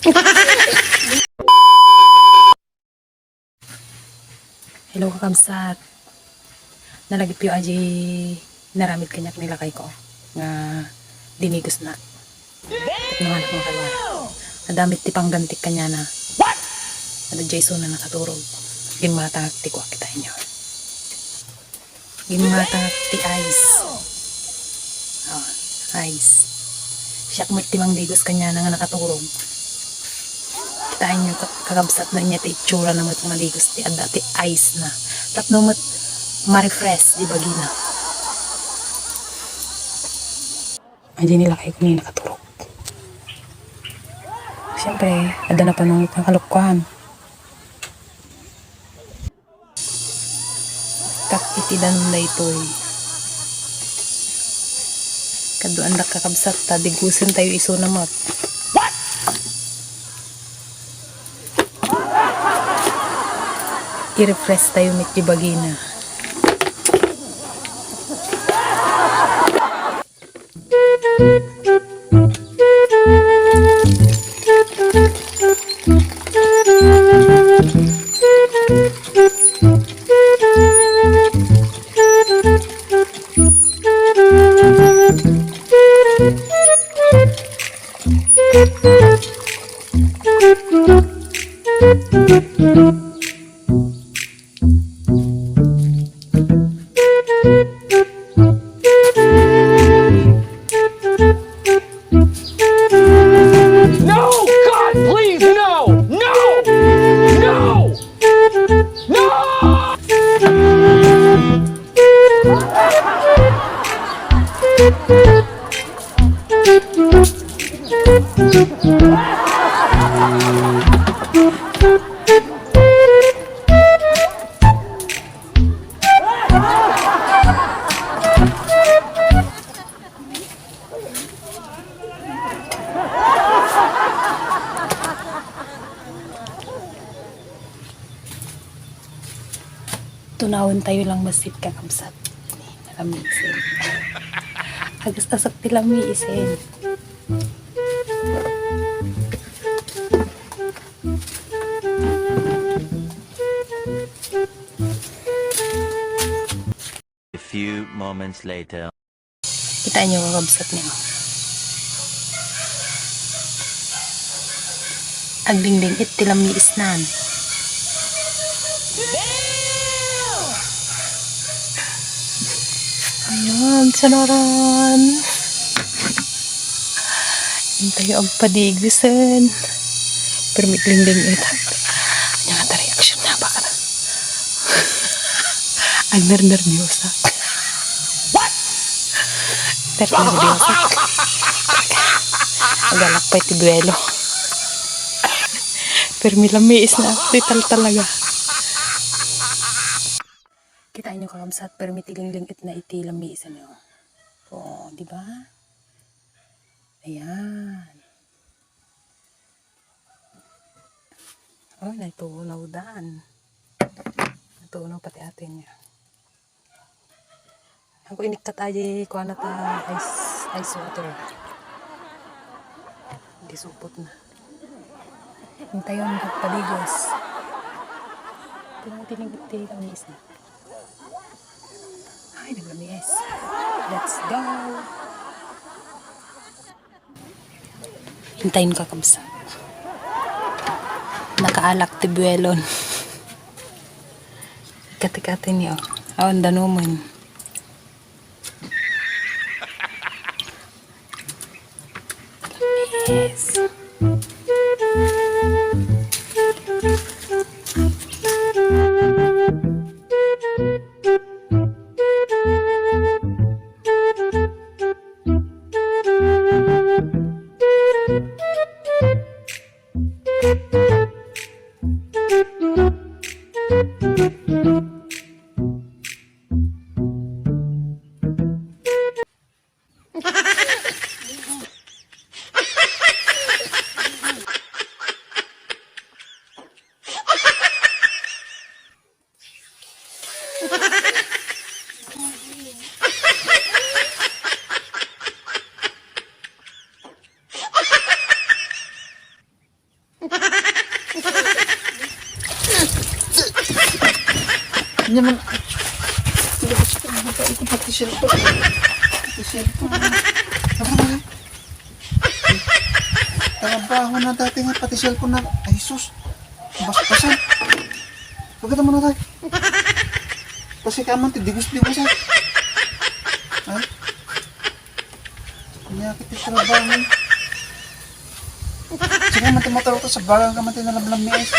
Hello kakamsat. Nalagip yung aji naramid kanyak nilakay ko. Nga dinigos na. Naman ako kalwa. Nadamit ti panggantik kanya na. Ada Jason na nakaturog. Gimatang ti kwa kita inyo. Gimatang ti ice. Oh, ice. Siya kumit ti mangdigos kanya na nga nakaturog. Kitain nyo kakabsat na niya ti itsura na mat maligos ti adda ti ice na. Tapno mat ma-refresh di bagina. Ay di nila kayo kanina nakaturog. Siyempre, ada na pa nung kakalukkuhan. Tak itidan na ito'y. Kaduan na kakabsat ta, digusin tayo iso na mat. I-refresh tayo mit di bagina. Tunawin tayo lang masit kakabsat. Nalamisin. Agas-asak tilamisin. A few moments later. Kita nyo kakabsat niyo. Agdingding it tilamiisnan. Ayan, sanaran. Hintay ang padigisan. Permitling-ding ito. Ano nga ta reaction na baka na. Ang nervyosa. What? Nervyosa. Magalak pa iti duelo. Permilamiis na. Tital talaga. Kita nyo kakabsat, permitiling-lingit na iti lamiisan nyo. O, di ba? Ayan. Oh, natunaw daan. Natunaw pati atin niya. Ako iniktat aja kuha na ta ice water. Hindi supot na. Hintayon pagpaligos. Tinang-tinigit lamiis na. Ay, naglamis. Let's go! Hintayin ka kabsa. Nakaalak ti buwelon. Kati-kati niyo. Awan danuman. Yes. Kanya man. Ito pati cellphone. Pati cellphone. Ano ba? Trabaho na dati nga pati cellphone na. Ay sus. Bas-basan. Pagkata mo na tayo. Kasi ka man digos-digos ha. Ay. Kanya kita trabaho. Sige man tumatawag ka sa bagang ka man tinalablam ni Ice.